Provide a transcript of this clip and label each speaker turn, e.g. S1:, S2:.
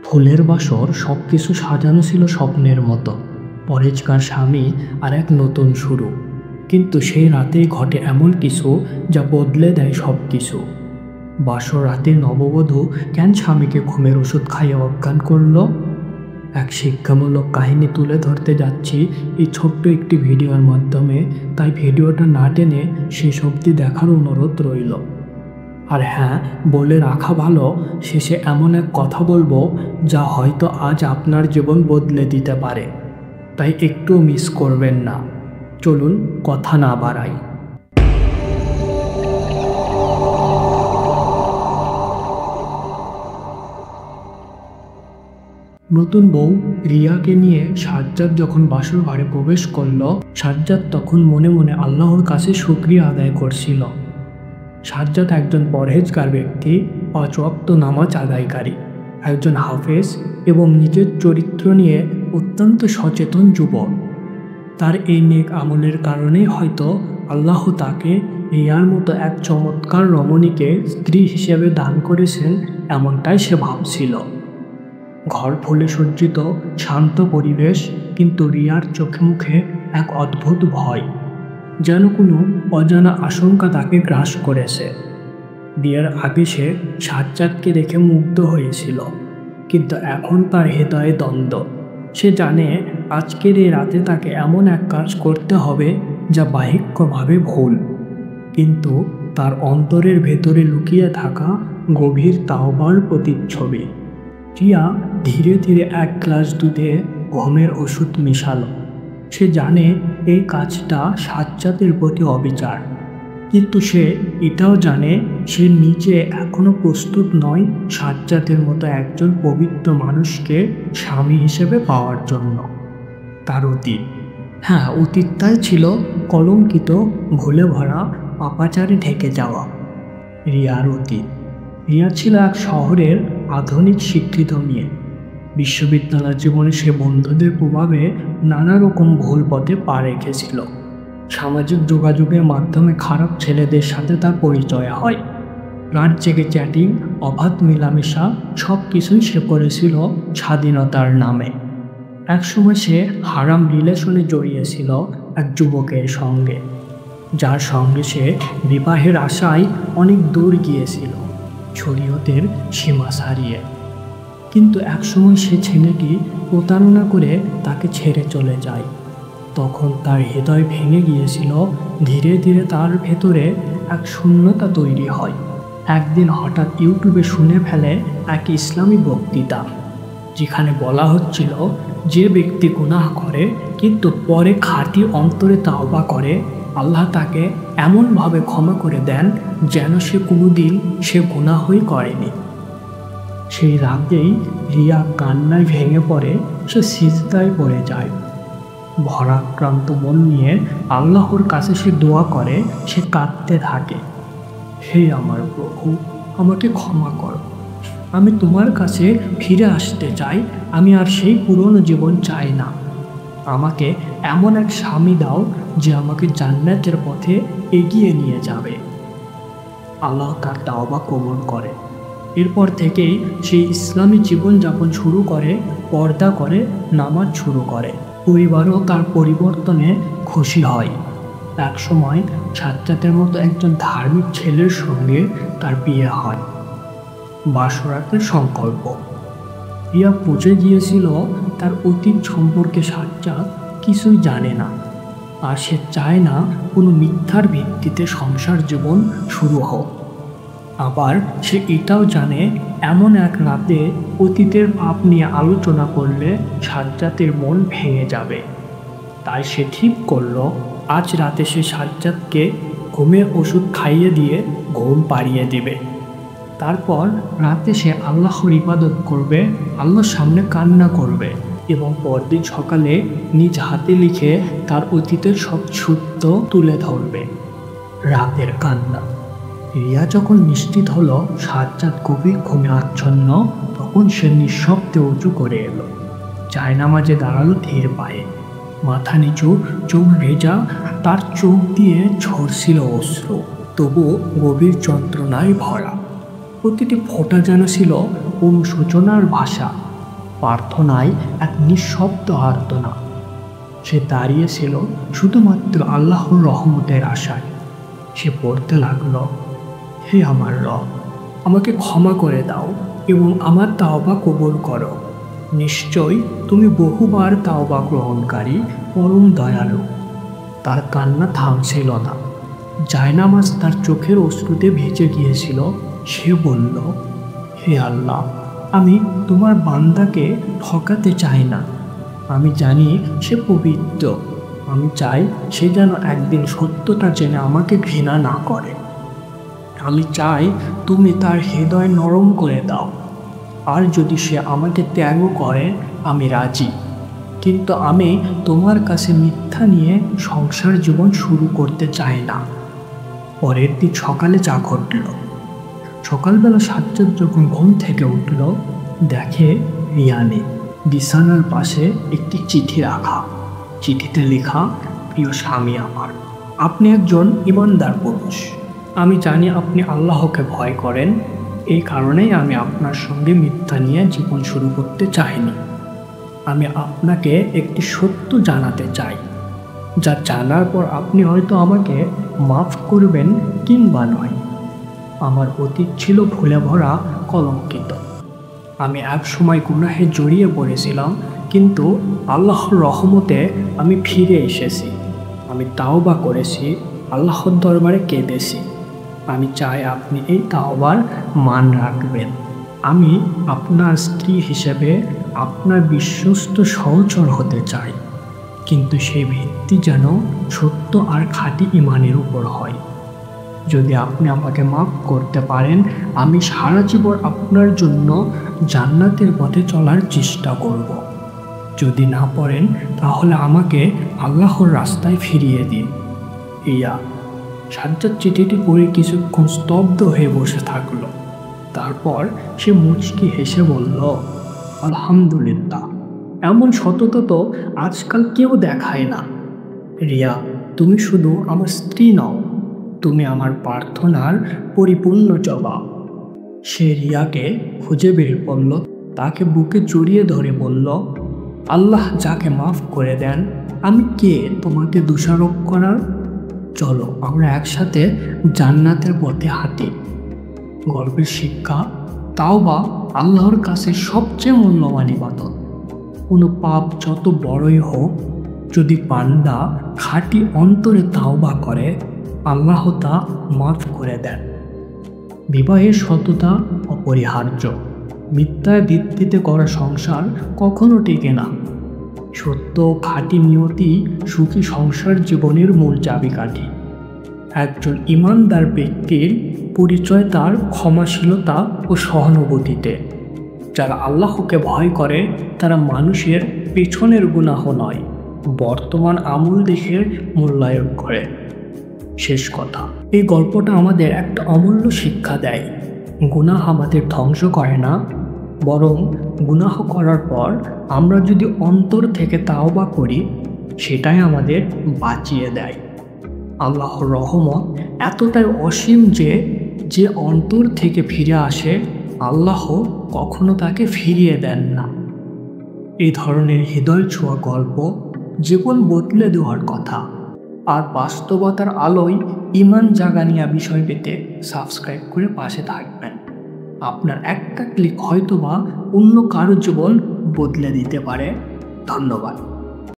S1: ফুলের বাসর সব কিছু সাজানো ছিল স্বপ্নের মতো। পরেজগার স্বামী আর এক নতুন শুরু। কিন্তু সেই রাতেই ঘটে এমন কিছু যা বদলে দেয় সব কিছু। বাসর রাতে নববধূ কেন স্বামীকে ঘুমের ওষুধ খাইয়ে অজ্ঞান করল? এক শিক্ষামূলক কাহিনী তুলে ধরতে যাচ্ছি এই ছোট্ট একটি ভিডিওর মাধ্যমে, তাই ভিডিওটা না টেনে শেষ অবধি দেখার অনুরোধ রইল। আর হ্যাঁ, বলে রাখা ভালো, শেষে এমন এক কথা বলবো যা হয়তো আজ আপনার জীবন বদলে দিতে পারে, তাই একটুও মিস করবেন না। চলুন কথা না বাড়াই। নতুন বউ রিয়াকে নিয়ে সাজ্জাদ যখন বাসর ঘরে প্রবেশ করল, সাজ্জাদ তখন মনে মনে আল্লাহর কাছে শুকরিয়া আদায় করছিল। সাজ্জাদ একজন পরহেজগার ব্যক্তি, ৫ ওয়াক্ত নামাজ আদায়কারী, একজন হাফেজ এবং নিজের চরিত্র নিয়ে অত্যন্ত সচেতন যুবক। তার এই নেক আমলের কারণেই হয়তো আল্লাহ তাকে রিয়ার মতো এক চমৎকার রমণীকে স্ত্রী হিসেবে দান করেছেন, এমনটাই সে ভাবছিল। ঘর ফুলে সজ্জিত, শান্ত পরিবেশ, কিন্তু রিয়ার চোখে মুখে এক অদ্ভুত ভয়, যেন কোনো অজানা আশঙ্কা তাকে গ্রাস করেছে। বিয়ের আগে সে সাজ্জাদকে দেখে মুগ্ধ হয়েছিল, কিন্তু এখন তার হৃদয়ে দ্বন্দ্ব। সে জানে আজকের এই রাতে তাকে এমন এক কাজ করতে হবে যা বাহ্যিকভাবে ভুল, কিন্তু তার অন্তরের ভেতরে লুকিয়ে থাকা গভীর তাওবার প্রতিচ্ছবি। রিয়া ধীরে ধীরে 1 গ্লাস দুধে ঘুমের ওষুধ মিশালো। সে জানে এই কাজটা সাজ্জাদের প্রতি অবিচার, কিন্তু সে এটাও জানে সে নিজে এখনো প্রস্তুত নয় সাজ্জাদের মতো একজন পবিত্র মানুষকে স্বামী হিসেবে পাওয়ার জন্য। তার অতীত, হ্যাঁ, অতীতটাই ছিল কলঙ্কিত, ভুলে ভরা, পাপাচারে ঢেকে যাওয়া। রিয়ার অতীত, রিয়া ছিল এক শহরের আধুনিক শিক্ষিত মেয়ে। বিশ্ববিদ্যালয় জীবনে সে বন্ধুদের প্রভাবে নানা রকম ভুল পথে পা রেখেছিল। সামাজিক যোগাযোগের মাধ্যমে খারাপ ছেলেদের সাথে তার পরিচয় হয়। রাত জেগে চ্যাটিং, অবাধ মেলামেশা, সব কিছুই সে করেছিল স্বাধীনতার নামে। একসময় সে হারাম রিলেশনে জড়িয়েছিল এক যুবকের সঙ্গে, যার সঙ্গে সে বিবাহের আশায় অনেক দূর গিয়েছিল, শরীয়তের সীমা ছাড়িয়ে। কিন্তু একসময় সে ছেলেটি প্রতারণা করে তাকে ছেড়ে চলে যায়। তখন তার হৃদয় ভেঙে গিয়েছিল। ধীরে ধীরে তার ভেতরে এক শূন্যতা তৈরি হয়। একদিন হঠাৎ ইউটিউবে শুনে ফেলে এক ইসলামী বক্তৃতা, যেখানে বলা হচ্ছিল যে ব্যক্তি গুনাহ করে কিন্তু পরে খাঁটি অন্তরে তাওবা করে, আল্লাহ তাকে এমনভাবে ক্ষমা করে দেন যেন সে কোনোদিন সে গুনাহই করেনি। সেই রাতেই রিয়া কান্নায় ভেঙে পড়ে, সে সিজদায় পড়ে যায়। ভরাক্রান্ত মন নিয়ে আল্লাহর কাছে সে দোয়া করে, সে কাঁদতে থাকে, হে আমার প্রভু, আমাকে ক্ষমা করো, আমি তোমার কাছে ফিরে আসতে চাই, আমি আর সেই পুরনো জীবন চাই না। আমাকে এমন এক স্বামী দাও যে আমাকে জান্নাতের পথে এগিয়ে নিয়ে যাবে। আল্লাহ তার তাওবা কবুল করে। এরপর থেকেই সেই ইসলামী জীবনযাপন শুরু করে, পর্দা করে, নামাজ শুরু করে। পরিবারও তার পরিবর্তনে খুশি হয়। একসময় সাজ্জাদের মতো একজন ধার্মিক ছেলের সঙ্গে তার বিয়ে হয়। বাসরাতের সংকল্প। রিয়া বুঝে গিয়েছিল তার অতীত সম্পর্কে সাজ্জাদ কিছুই জানে না, আর সে চায় না কোনো মিথ্যার ভিত্তিতে সংসার জীবন শুরু হোক। আবার সে এটাও জানে এমন এক রাতে অতীতের পাপ নিয়ে আলোচনা করলে সাজ্জাদের মন ভেঙে যাবে। তাই সে ঠিক করল আজ রাতে সে সাজ্জাদকে ঘুমের ওষুধ খাইয়ে দিয়ে ঘুম পাড়িয়ে দিবে। তারপর রাতে সে আল্লাহর ইবাদত করবে, আল্লাহর সামনে কান্না করবে এবং পরদিন সকালে নিজ হাতে লিখে তার অতীতের সব সত্য তুলে ধরবে। রাতের কান্না। রিয়া যখন নিশ্চিত হলো সাজ্জাদ গভীর ঘুমে আচ্ছন্ন, তখন সে নিঃশব্দে উঁচু করে এলো। জায়নামাজে দাঁড়ালো ধীর পায়ে, মাথা নিচু, চোখ ভেজা, তার চোখ দিয়ে ঝরছিল অশ্রু, তবু গভীর যন্ত্রণায় ভরা। প্রতিটি ফোঁটা যেন ছিল অনুশোচনার ভাষা। প্রার্থনায় এক নিঃশব্দ আর্তনা। সে দাঁড়িয়েছিল শুধুমাত্র আল্লাহর রহমতের আশায়। সে পড়তে লাগলো, হে আমার রব, আমাকে ক্ষমা করে দাও এবং আমার তাওবা কবুল করো। নিশ্চয়ই তুমি বহুবার তাওবা গ্রহণকারী, পরম দয়ালু। তার কান্না থামছিল না। জায়নামাজ তার চোখের অশ্রুতে ভেজে গিয়েছিল। সে বলল, হে আল্লাহ, আমি তোমার বান্দাকে ঠকাতে চাই না। আমি জানি সে পবিত্র। আমি চাই সে যেন একদিন সত্যটা জেনে আমাকে ঘৃণা না করে। আমি চাই তুমি তার হৃদয় নরম করে দাও। আর যদি সে আমাকে ত্যাগও করে, আমি রাজি। কিন্তু আমি তোমার কাছে মিথ্যা নিয়ে সংসার জীবন শুরু করতে চাই না। পরের দিন সকালে যা ঘটল। সকালবেলা সাজ্জাদ যখন ঘুম থেকে উঠল, দেখে রিয়া নেই। বিছানার পাশে একটি চিঠি রাখা। চিঠিতে লেখা, প্রিয় স্বামী আমার, আপনি একজন ইমানদার পুরুষ। আমি জানি আপনি আল্লাহকে ভয় করেন। এই কারণেই আমি আপনার সঙ্গে মিথ্যা নিয়ে জীবন শুরু করতে চাইনি। আমি আপনাকে একটি সত্য জানাতে চাই, যা জানার পর আপনি হয়তো আমাকে মাফ করবেন কিংবা নয়। আমার অতীত ছিল ভুলে ভরা, কলঙ্কিত। আমি এক সময় গুনাহে জড়িয়ে পড়েছিলাম, কিন্তু আল্লাহর রহমতে আমি ফিরে এসেছি। আমি তাওবা করেছি, আল্লাহর দরবারে কেঁদেছি। আমি চাই আপনি এই তাওবার মান রাখবেন। আমি আপনার স্ত্রী হিসেবে আপনার বিশ্বস্ত সহচর হতে চাই, কিন্তু সেই ভিত্তি যেন সত্য আর খাঁটি ঈমানের উপর হয়। যদি আপনি আমাকে মাফ করতে পারেন, আমি সারা জীবন আপনার জন্য জান্নাতের পথে চলার চেষ্টা করব। যদি না পারেন, তাহলে আমাকে আল্লাহর রাস্তায় ফিরিয়ে দিন। ইয়া। সাজ্জাদ চিঠিটি পড়ে কিছুক্ষণ স্তব্ধ হয়ে বসে থাকল। তারপর সে মুচকি হেসে বলল, আলহামদুলিল্লাহ, এমন সততা তো আজকাল কেউ দেখায় না। রিয়া, তুমি শুধু আমার স্ত্রী নও, তুমি আমার প্রার্থনার পরিপূর্ণ জবাব। সে রিয়াকে খুঁজে বের করল, তাকে বুকে জড়িয়ে ধরে বলল, আল্লাহ যাকে মাফ করে দেন, আমি কে তোমাকে দোষারোপ করার? চলো আমরা একসাথে জান্নাতের পথে হাঁটি। গল্পের শিক্ষা, তাওবা আল্লাহর কাছে সবচেয়ে মূল্যবান ইবাদত। কোনো পাপ যত বড়ই হোক, যদি বান্দা খাঁটি অন্তরে তাওবা করে, আল্লাহ তা মাফ করে দেন। বিবাহের সততা অপরিহার্য। মিথ্যার ভিত্তিতে করা সংসার কখনো টেকে না। সত্য খাঁটি নিয়তি সুখী সংসার জীবনের মূল চাবিকাঠি। একজন ইমানদার ব্যক্তির পরিচয় তার ক্ষমাশীলতা ও সহানুভূতিতে। যারা আল্লাহকে ভয় করে, তারা মানুষের পেছনের গুনাহ নয়, বর্তমান আমল দেখে মূল্যায়ন করে। শেষ কথা, এই গল্পটা আমাদের একটা অমূল্য শিক্ষা দেয়। গুনাহ আমাদের ধ্বংস করে না, বরং গুনাহ করার পর আমরা যদি অন্তর থেকে তাওবা করি, সেটাই আমাদের বাঁচিয়ে দেয়। আল্লাহর রহমত এতটাই অসীম যে যে অন্তর থেকে ফিরে আসে, আল্লাহ কখনো তাকে ফিরিয়ে দেন না। এই ধরনের হৃদয় ছোঁয়া গল্প জীবন বদলে দেওয়ার কথা। আর বাস্তবতার আলোয় ঈমান জাগানিয়া বিষয় পেতে সাবস্ক্রাইব করে পাশে থাকবেন। আপনার একটা ক্লিক হয়তোবা অন্য কারো জীবন বদলে দিতে পারে। ধন্যবাদ।